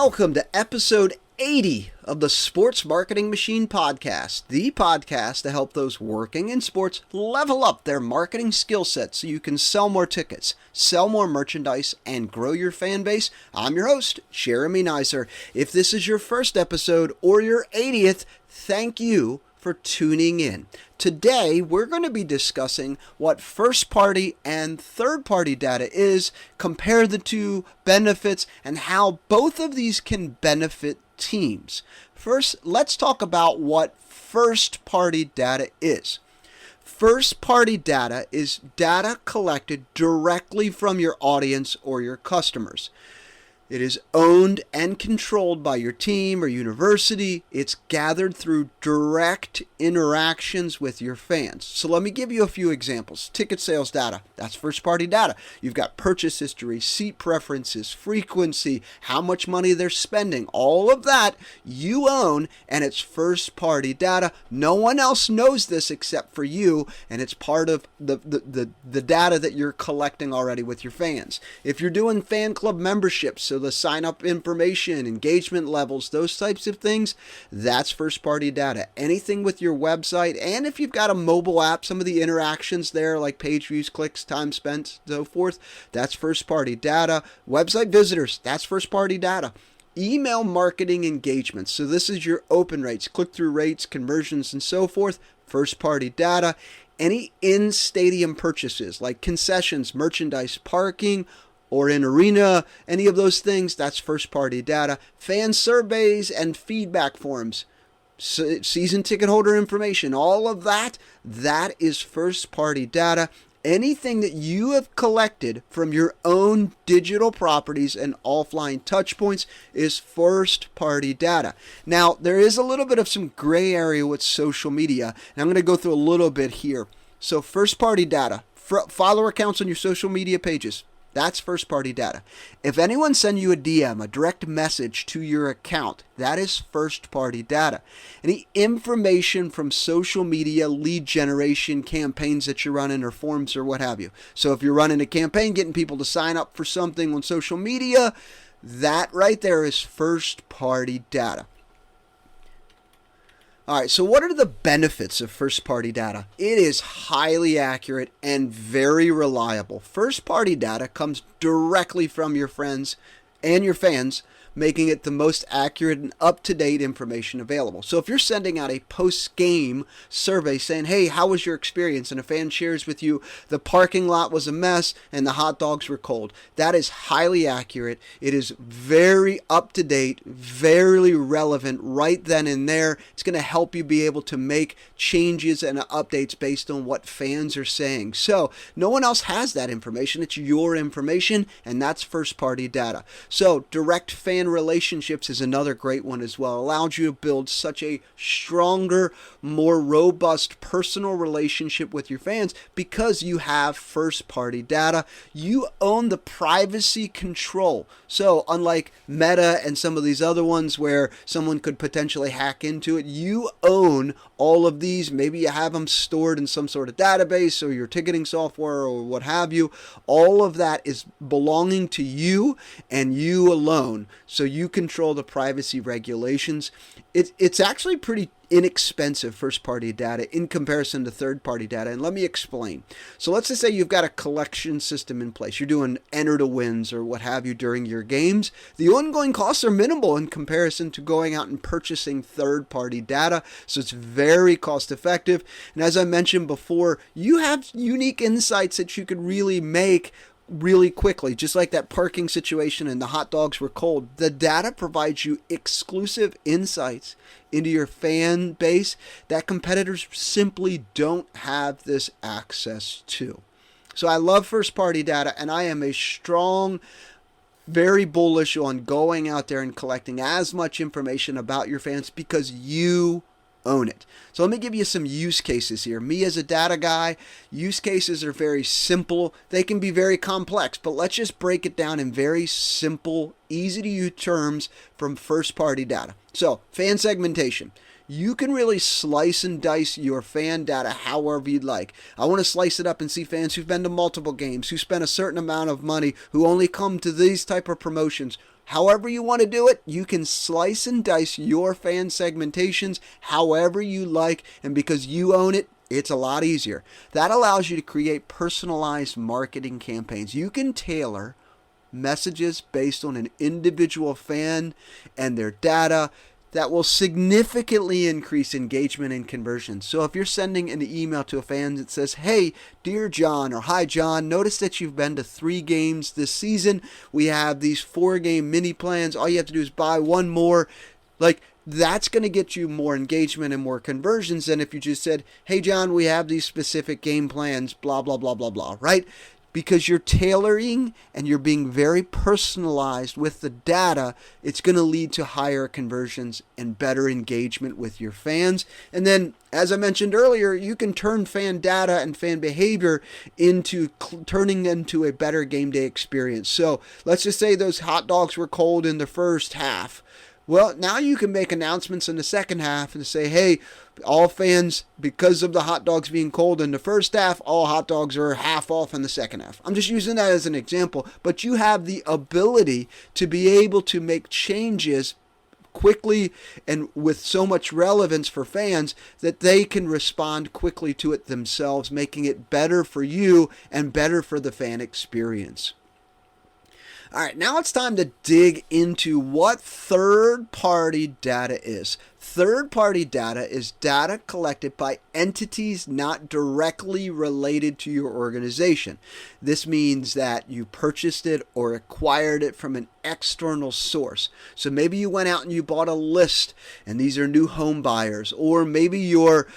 Welcome to episode 80 of the Sports Marketing Machine podcast, the podcast to help those working in sports level up their marketing skill set so you can sell more tickets, sell more merchandise, and grow your fan base. I'm your host, Jeremy Neiser. If this is your first episode or your 80th, thank you for tuning in. Today, we're going to be discussing what first-party and third-party data is, compare the two benefits, and how both of these can benefit teams. First, let's talk about what first-party data is. First-party data is data collected directly from your audience or your customers. It is owned and controlled by your team or university. It's gathered through direct interactions with your fans. So let me give you a few examples. Ticket sales data, that's first-party data. You've got purchase history, seat preferences, frequency, how much money they're spending. All of that you own, and it's first-party data. No one else knows this except for you, and it's part of the data that you're collecting already with your fans. If you're doing fan club memberships, so the sign-up information, engagement levels, those types of things, that's first-party data. Anything with your website, and if you've got a mobile app, some of the interactions there, like page views, clicks, time spent, so forth, that's first-party data. Website visitors, that's first-party data. Email marketing engagements, so this is your open rates, click-through rates, conversions, and so forth, first-party data. Any in-stadium purchases, like concessions, merchandise, parking, or in arena, any of those things, that's first-party data. Fan surveys and feedback forms, season ticket holder information, all of that, that is first-party data. Anything that you have collected from your own digital properties and offline touchpoints is first-party data. Now, there is a little bit of some gray area with social media, and I'm going to go through a little bit here. So first-party data, follower accounts on your social media pages, that's first-party data. If anyone sends you a DM, a direct message to your account, that is first-party data. Any information from social media, lead generation, campaigns that you're running, or forms or what have you. So if you're running a campaign, getting people to sign up for something on social media, that right there is first-party data. All right, so what are the benefits of first-party data? It is highly accurate and very reliable. First-party data comes directly from your friends and your fans, making it the most accurate and up-to-date information available. So if you're sending out a post-game survey saying, hey, how was your experience? And a fan shares with you, the parking lot was a mess and the hot dogs were cold. That is highly accurate. It is very up-to-date, very relevant right then and there. It's going to help you be able to make changes and updates based on what fans are saying. So no one else has that information. It's your information, and that's first-party data. So direct fan relationships is another great one as well. It allows you to build such a stronger, more robust personal relationship with your fans because you have first-party data. You own the privacy control. So unlike Meta and some of these other ones where someone could potentially hack into it, you own all of these. Maybe you have them stored in some sort of database or your ticketing software or what have you. All of that is belonging to you and you alone. So you control the privacy regulations. It's actually pretty inexpensive first-party data in comparison to third-party data, and let me explain. So let's just say you've got a collection system in place. You're doing enter to wins or what have you during your games. The ongoing costs are minimal in comparison to going out and purchasing third-party data, so it's very cost-effective. And as I mentioned before, you have unique insights that you could really make really quickly, just like that parking situation and the hot dogs were cold. The data provides you exclusive insights into your fan base that competitors simply don't have this access to. So I love first-party data, and I am a strong, very bullish on going out there and collecting as much information about your fans because you own it. So let me give you some use cases here. Me as a data guy, use cases are very simple. They can be very complex, but let's just break it down in very simple, easy to use terms from first-party data. So fan segmentation. You can really slice and dice your fan data however you'd like. I want to slice it up and see fans who've been to multiple games, who spend a certain amount of money, who only come to these type of promotions. However you want to do it, you can slice and dice your fan segmentations however you like, and because you own it, it's a lot easier. That allows you to create personalized marketing campaigns. You can tailor messages based on an individual fan and their data that will significantly increase engagement and conversion. So if you're sending an email to a fan that says, "Hey, dear John," or "Hi John, notice that you've been to 3 games this season. We have these 4-game mini plans. All you have to do is buy one more." Like, that's going to get you more engagement and more conversions than if you just said, "Hey John, we have these specific game plans, blah, blah, blah, blah, blah," right? Because you're tailoring and you're being very personalized with the data, it's going to lead to higher conversions and better engagement with your fans. And then, as I mentioned earlier, you can turn fan data and fan behavior into turning into a better game day experience. So let's just say those hot dogs were cold in the first half. Well, now you can make announcements in the second half and say, "Hey, all fans, because of the hot dogs being cold in the first half, all hot dogs are half off in the second half." I'm just using that as an example, but you have the ability to be able to make changes quickly and with so much relevance for fans that they can respond quickly to it themselves, making it better for you and better for the fan experience. All right, now it's time to dig into what third-party data is. Third-party data is data collected by entities not directly related to your organization. This means that you purchased it or acquired it from an external source. So maybe you went out and you bought a list, and these are new home buyers, or maybe you're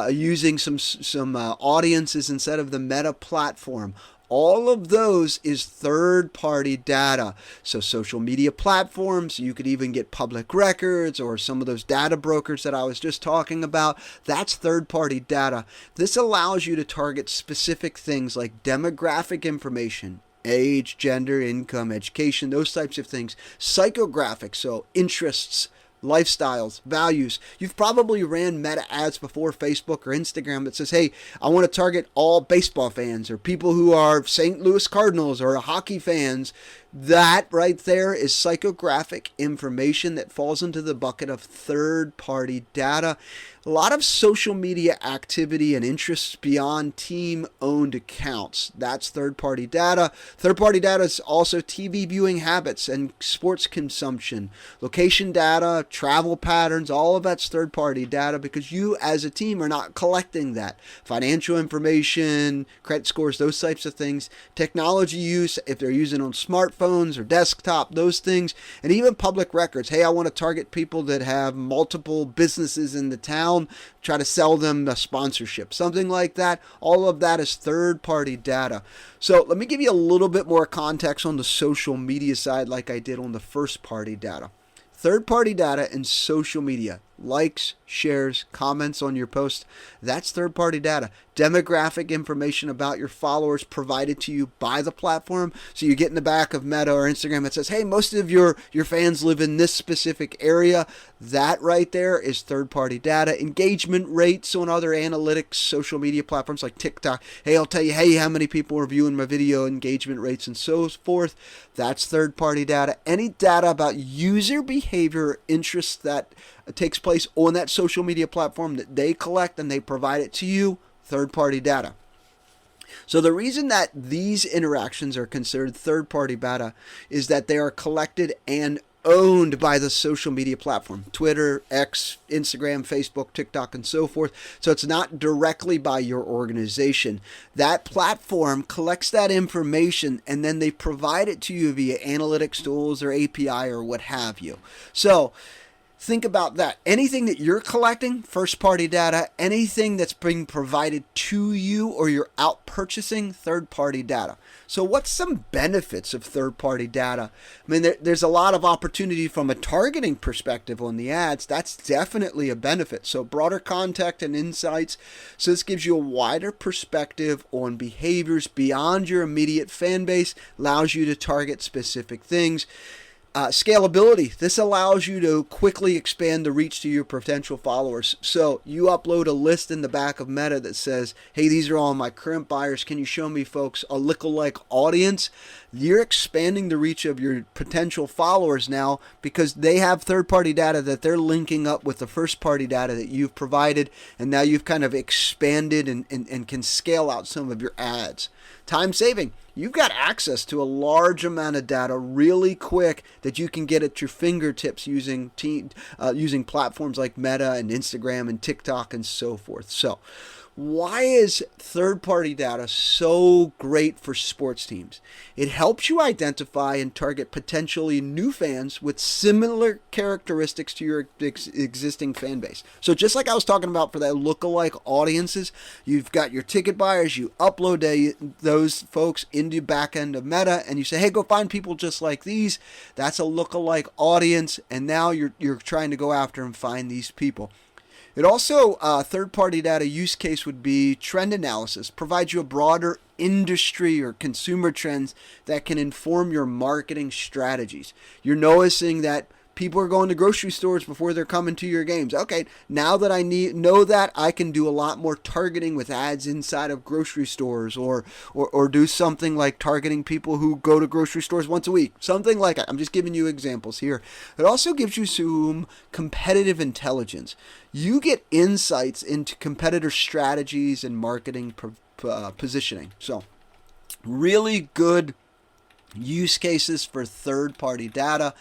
using some audiences instead of the Meta platform. All of those is third-party data. So social media platforms, you could even get public records or some of those data brokers that I was just talking about. That's third-party data. This allows you to target specific things like demographic information, age, gender, income, education, those types of things. Psychographics, so interests, lifestyles, values. You've probably ran meta ads before, Facebook or Instagram, that says, "Hey, I want to target all baseball fans or people who are St. Louis Cardinals or hockey fans." That right there is psychographic information that falls into the bucket of third-party data. A lot of social media activity and interests beyond team-owned accounts. That's third-party data. Third-party data is also TV viewing habits and sports consumption, location data, travel patterns. All of that's third-party data because you as a team are not collecting that. Financial information, credit scores, those types of things. Technology use, if they're using on smartphones or desktop, those things, and even public records. Hey, I want to target people that have multiple businesses in the town, try to sell them a sponsorship, something like that. All of that is third-party data. So let me give you a little bit more context on the social media side like I did on the first-party data. Third-party data in social media, likes, shares, comments on your post, that's third-party data. Demographic information about your followers provided to you by the platform. So you get in the back of Meta or Instagram that says, "Hey, most of your fans live in this specific area." That right there is third-party data. Engagement rates on other analytics, social media platforms like TikTok. Hey, I'll tell you, hey, how many people are viewing my video, engagement rates, and so forth. That's third-party data. Any data about user behavior or interests that takes place on that social media platform that they collect and they provide it to you, third-party data. So the reason that these interactions are considered third-party data is that they are collected and owned by the social media platform, Twitter, X, Instagram, Facebook, TikTok, and so forth. So it's not directly by your organization. That platform collects that information and then they provide it to you via analytics tools or API or what have you. So think about that. Anything that you're collecting, first-party data, anything that's being provided to you or you're out purchasing, third-party data. So what's some benefits of third-party data? I mean, there's a lot of opportunity from a targeting perspective on the ads. That's definitely a benefit. So broader context and insights. So this gives you a wider perspective on behaviors beyond your immediate fan base, allows you to target specific things. Scalability. This allows you to quickly expand the reach to your potential followers. So you upload a list in the back of Meta that says, hey, these are all my current buyers. Can you show me, folks, a lookalike audience? You're expanding the reach of your potential followers now because they have third-party data that they're linking up with the first-party data that you've provided, and now you've kind of expanded and can scale out some of your ads. Time saving. You've got access to a large amount of data really quick that you can get at your fingertips using platforms like Meta and Instagram and TikTok and so forth. So why is third-party data so great for sports teams? It helps you identify and target potentially new fans with similar characteristics to your existing fan base. So just like I was talking about for that lookalike audiences, you've got your ticket buyers, you upload those folks into the back end of Meta, and you say, hey, go find people just like these. That's a lookalike audience, and now you're trying to go after and find these people. It also, third-party data use case would be trend analysis. Provides you a broader industry or consumer trends that can inform your marketing strategies. You're noticing that people are going to grocery stores before they're coming to your games. Okay, now that I know that, I can do a lot more targeting with ads inside of grocery stores, or do something like targeting people who go to grocery stores once a week. Something like that. I'm just giving you examples here. It also gives you some competitive intelligence. You get insights into competitor strategies and marketing positioning. So, really good use cases for third-party data.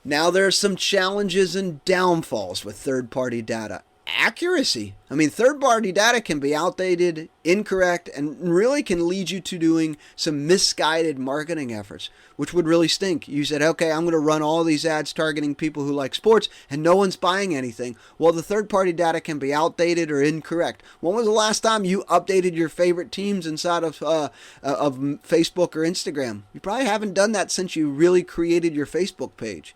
Now there are some challenges and downfalls with third-party data. Accuracy. I mean, third-party data can be outdated, incorrect, and really can lead you to doing some misguided marketing efforts, which would really stink. You said, okay, I'm going to run all these ads targeting people who like sports, and no one's buying anything. Well, the third-party data can be outdated or incorrect. When was the last time you updated your favorite teams inside of Facebook or Instagram? You probably haven't done that since you really created your Facebook page.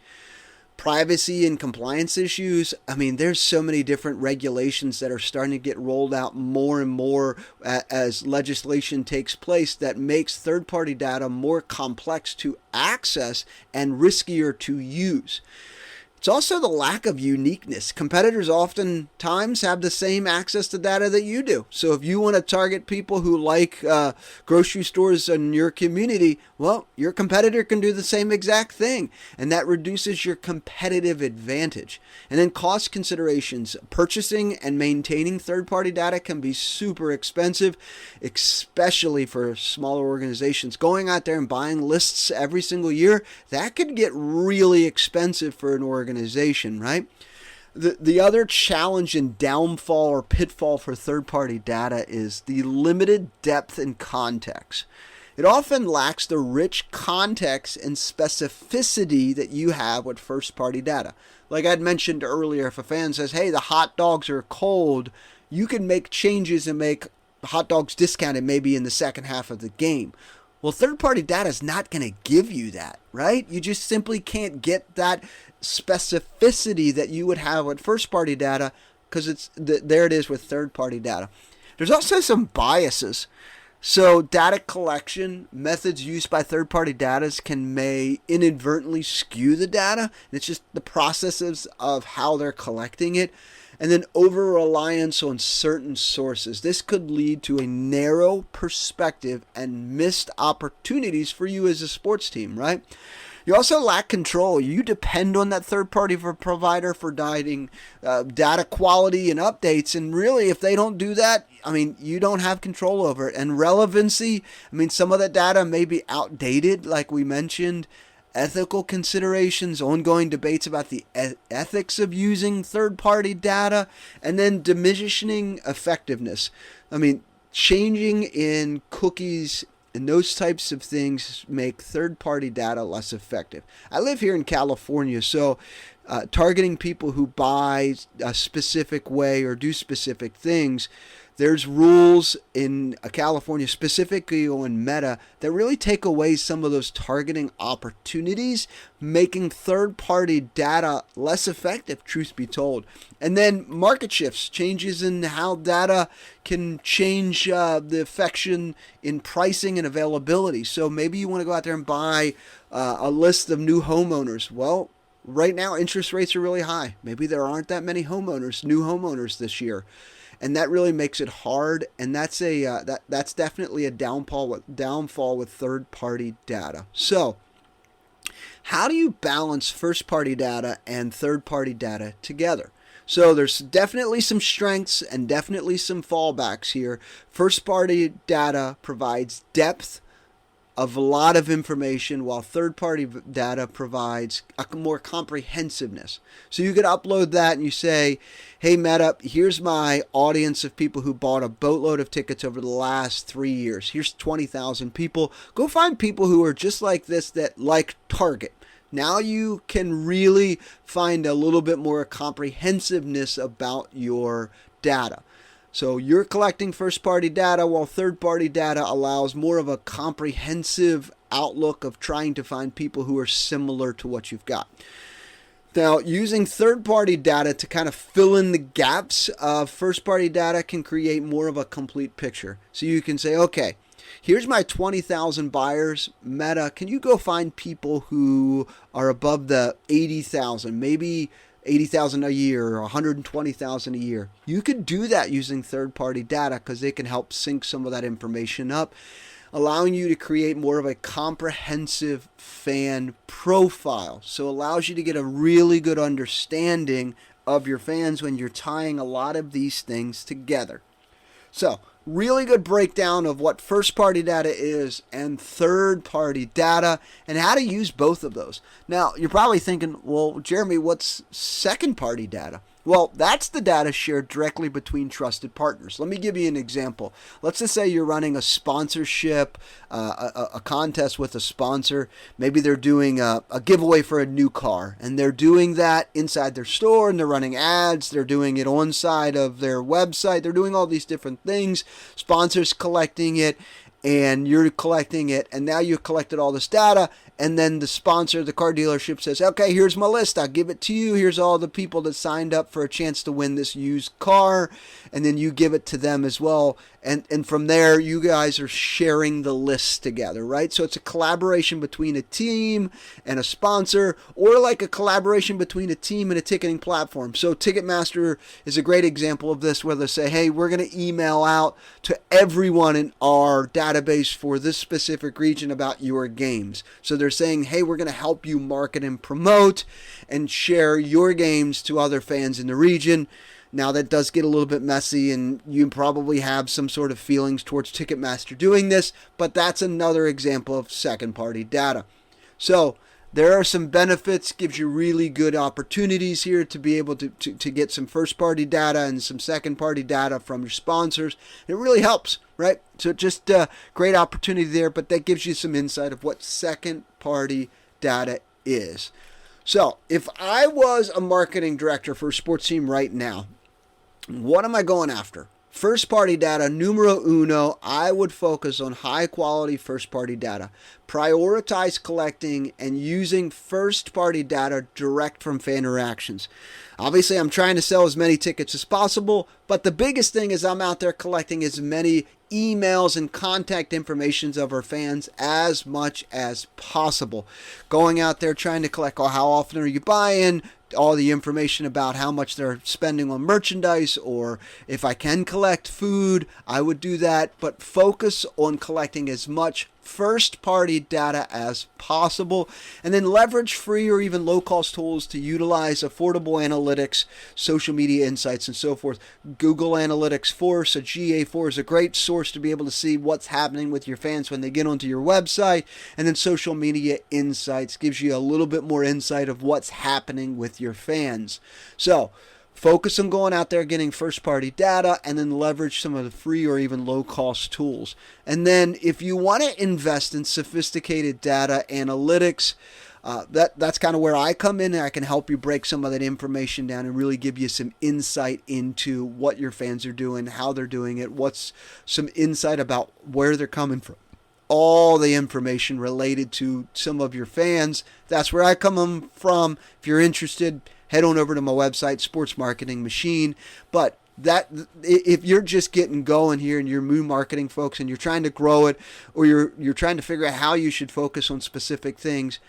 Privacy and compliance issues. I mean, there's so many different regulations that are starting to get rolled out more and more as legislation takes place that makes third-party data more complex to access and riskier to use. It's also the lack of uniqueness. Competitors oftentimes have the same access to data that you do. So if you want to target people who like grocery stores in your community, well, your competitor can do the same exact thing. And that reduces your competitive advantage. And then cost considerations. Purchasing and maintaining third-party data can be super expensive, especially for smaller organizations. Going out there and buying lists every single year, that could get really expensive for an organization, right? The other challenge and downfall or pitfall for third-party data is the limited depth and context. It often lacks the rich context and specificity that you have with first-party data. Like I'd mentioned earlier, if a fan says, hey, the hot dogs are cold, you can make changes and make hot dogs discounted maybe in the second half of the game. Well, third-party data is not going to give you that, right? You just simply can't get that specificity that you would have with first-party data because there it is with third-party data. There's also some biases. So data collection methods used by third-party data may inadvertently skew the data. It's just the processes of how they're collecting it. And then over-reliance on certain sources. This could lead to a narrow perspective and missed opportunities for you as a sports team, right? You also lack control. You depend on that third-party provider for guiding data quality and updates. And really, if they don't do that, I mean, you don't have control over it. And relevancy, I mean, some of that data may be outdated, like we mentioned. Ethical considerations, ongoing debates about the ethics of using third-party data, and then diminishing effectiveness. I mean, changing in cookies and those types of things make third-party data less effective. I live here in California, so targeting people who buy a specific way or do specific things, There's rules in California, specifically on Meta, that really take away some of those targeting opportunities, making third-party data less effective, truth be told. And then market shifts, changes in how data can change the affection in pricing and availability. So maybe you want to go out there and buy a list of new homeowners. Well, right now interest rates are really high. Maybe there aren't that many new homeowners this year. And that really makes it hard, and that's that's definitely a downfall with third-party data. So, how do you balance first-party data and third-party data together? So there's definitely some strengths and definitely some fallbacks here. First-party data provides depth of a lot of information, while third-party data provides a more comprehensiveness. So you could upload that and you say, hey Meta, here's my audience of people who bought a boatload of tickets over the last 3 years. Here's 20,000 people. Go find people who are just like this, that like Target. Now you can really find a little bit more comprehensiveness about your data. So you're collecting first-party data, while third-party data allows more of a comprehensive outlook of trying to find people who are similar to what you've got. Now, using third-party data to kind of fill in the gaps of first-party data can create more of a complete picture. So you can say, okay, here's my 20,000 buyers. Meta, can you go find people who are above the 80,000, maybe 80,000 a year or 120,000 a year? You could do that using third-party data because they can help sync some of that information up, allowing you to create more of a comprehensive fan profile. So it allows you to get a really good understanding of your fans when you're tying a lot of these things together. So, really good breakdown of what first-party data is and third-party data and how to use both of those. Now, you're probably thinking, well, Jeremy, what's second-party data? Well, that's the data shared directly between trusted partners. Let me give you an example. Let's just say you're running a sponsorship, a contest with a sponsor. Maybe they're doing a giveaway for a new car, and they're doing that inside their store, and they're running ads. They're doing it on side of their website. They're doing all these different things. Sponsors collecting it, and you're collecting it, and now you've collected all this data, and then the sponsor, the car dealership, says, okay, here's my list. I'll give it to you. Here's all the people that signed up for a chance to win this used car, and then you give it to them as well. And from there, you guys are sharing the list together, right? So it's a collaboration between a team and a sponsor, or like a collaboration between a team and a ticketing platform. So Ticketmaster is a great example of this, where they say, hey, we're going to email out to everyone in our database for this specific region about your games. So they're saying, hey, we're going to help you market and promote and share your games to other fans in the region. Now, that does get a little bit messy, and you probably have some sort of feelings towards Ticketmaster doing this, but that's another example of second-party data. So there are some benefits, gives you really good opportunities here to be able to get some first-party data and some second-party data from your sponsors. It really helps, right? So just a great opportunity there, but that gives you some insight of what second-party data is. So if I was a marketing director for a sports team right now, what am I going after? First-party data, numero uno. I would focus on high-quality first-party data. Prioritize collecting and using first-party data direct from fan interactions. Obviously, I'm trying to sell as many tickets as possible, but the biggest thing is I'm out there collecting as many emails and contact informations of our fans as much as possible. Going out there trying to collect, oh, how often are you buying? All the information about how much they're spending on merchandise, or if I can collect food, I would do that, but focus on collecting as much first-party data as possible, and then leverage free or even low-cost tools to utilize affordable analytics, social media insights, and so forth. Google Analytics 4, so GA4 is a great source to be able to see what's happening with your fans when they get onto your website, and then social media insights gives you a little bit more insight of what's happening with your fans. So focus on going out there, getting first-party data, and then leverage some of the free or even low-cost tools. And then if you want to invest in sophisticated data analytics, That's kind of where I come in, and I can help you break some of that information down and really give you some insight into what your fans are doing, how they're doing it, what's some insight about where they're coming from. All the information related to some of your fans. That's where I come from. If you're interested, head on over to my website, Sports Marketing Machine. But that if you're just getting going here and you're new marketing folks and you're trying to grow it, or you're trying to figure out how you should focus on specific things,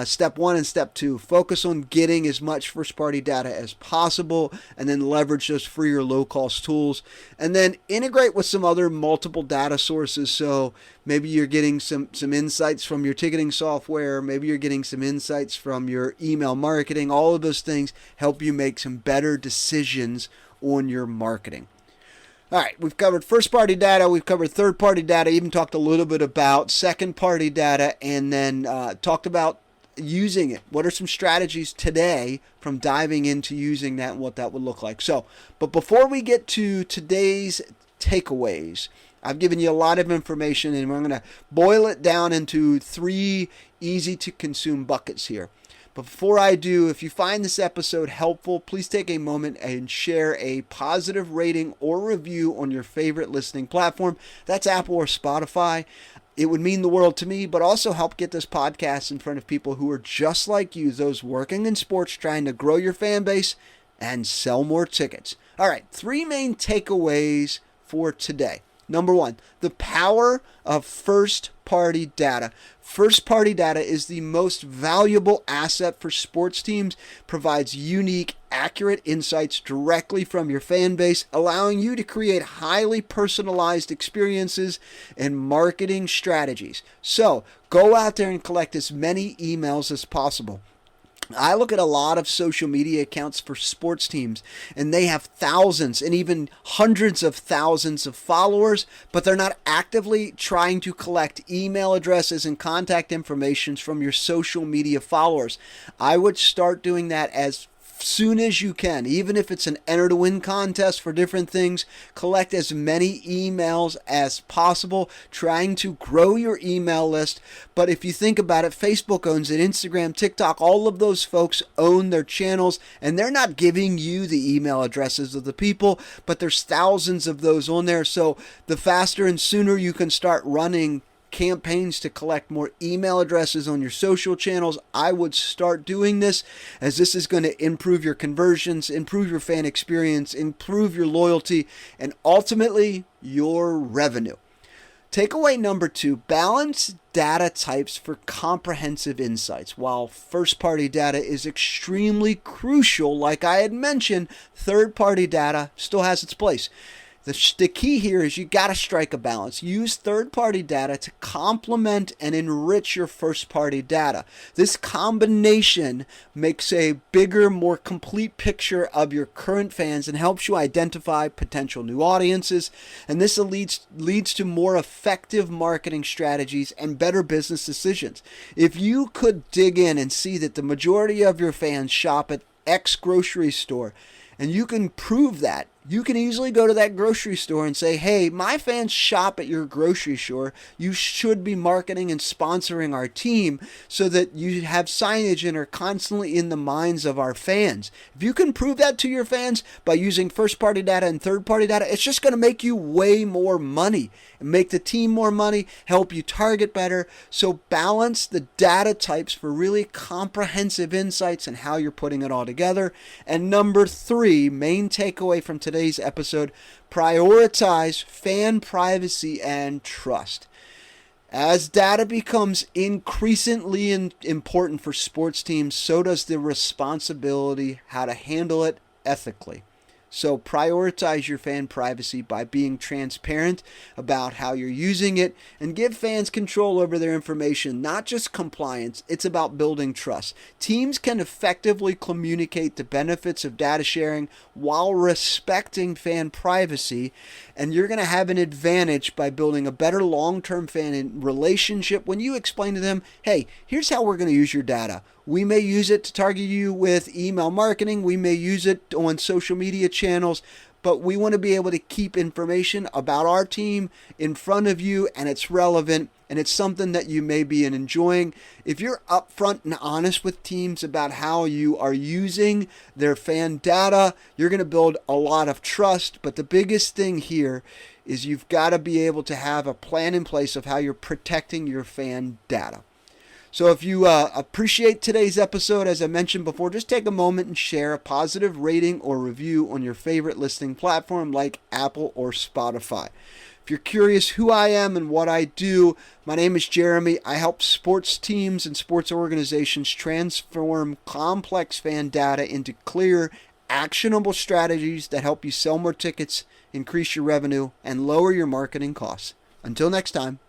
step 1 and step 2, focus on getting as much first-party data as possible, and then leverage those free or low-cost tools, and then integrate with some other multiple data sources. So maybe you're getting some insights from your ticketing software, maybe you're getting some insights from your email marketing. All of those things help you make some better decisions on your marketing. All right, we've covered first-party data, we've covered third-party data, even talked a little bit about second-party data, and then talked about using it. What are some strategies today from diving into using that and what that would look like? But before we get to today's takeaways, I've given you a lot of information, and we're going to boil it down into 3 easy-to-consume buckets here. But before I do, if you find this episode helpful, please take a moment and share a positive rating or review on your favorite listening platform. That's Apple or Spotify. It would mean the world to me, but also help get this podcast in front of people who are just like you, those working in sports, trying to grow your fan base and sell more tickets. All right, 3 main takeaways for today. Number 1, the power of first-party data. First-party data is the most valuable asset for sports teams, provides unique, accurate insights directly from your fan base, allowing you to create highly personalized experiences and marketing strategies. So, go out there and collect as many emails as possible. I look at a lot of social media accounts for sports teams, and they have thousands and even hundreds of thousands of followers, but they're not actively trying to collect email addresses and contact information from your social media followers. I would start doing that as soon as you can, even if it's an enter to win contest for different things. Collect as many emails as possible, trying to grow your email list. But if you think about it, Facebook owns it, Instagram, TikTok, all of those folks own their channels, and they're not giving you the email addresses of the people, but there's thousands of those on there. So the faster and sooner you can start running campaigns to collect more email addresses on your social channels, I would start doing this, as this is going to improve your conversions, improve your fan experience, improve your loyalty, and ultimately your revenue. Takeaway number 2, balance data types for comprehensive insights. While first-party data is extremely crucial, like I had mentioned, third-party data still has its place. The key here is you got to strike a balance. Use third-party data to complement and enrich your first-party data. This combination makes a bigger, more complete picture of your current fans and helps you identify potential new audiences. And this leads to more effective marketing strategies and better business decisions. If you could dig in and see that the majority of your fans shop at X grocery store, and you can prove that, you can easily go to that grocery store and say, hey, my fans shop at your grocery store. You should be marketing and sponsoring our team so that you have signage and are constantly in the minds of our fans. If you can prove that to your fans by using first-party data and third-party data, it's just going to make you way more money and make the team more money, help you target better. So balance the data types for really comprehensive insights and how you're putting it all together. And number 3, main takeaway from today's episode, prioritize fan privacy and trust. As data becomes increasingly important for sports teams, so does the responsibility how to handle it ethically. So prioritize your fan privacy by being transparent about how you're using it, and give fans control over their information, not just compliance. It's about building trust. Teams can effectively communicate the benefits of data sharing while respecting fan privacy, and you're going to have an advantage by building a better long-term fan relationship when you explain to them, hey, here's how we're going to use your data. We may use it to target you with email marketing. We may use it on social media channels, but we want to be able to keep information about our team in front of you, and it's relevant, and it's something that you may be enjoying. If you're upfront and honest with teams about how you are using their fan data, you're going to build a lot of trust. But the biggest thing here is you've got to be able to have a plan in place of how you're protecting your fan data. So if you appreciate today's episode, as I mentioned before, just take a moment and share a positive rating or review on your favorite listening platform like Apple or Spotify. If you're curious who I am and what I do, my name is Jeremy. I help sports teams and sports organizations transform complex fan data into clear, actionable strategies that help you sell more tickets, increase your revenue, and lower your marketing costs. Until next time.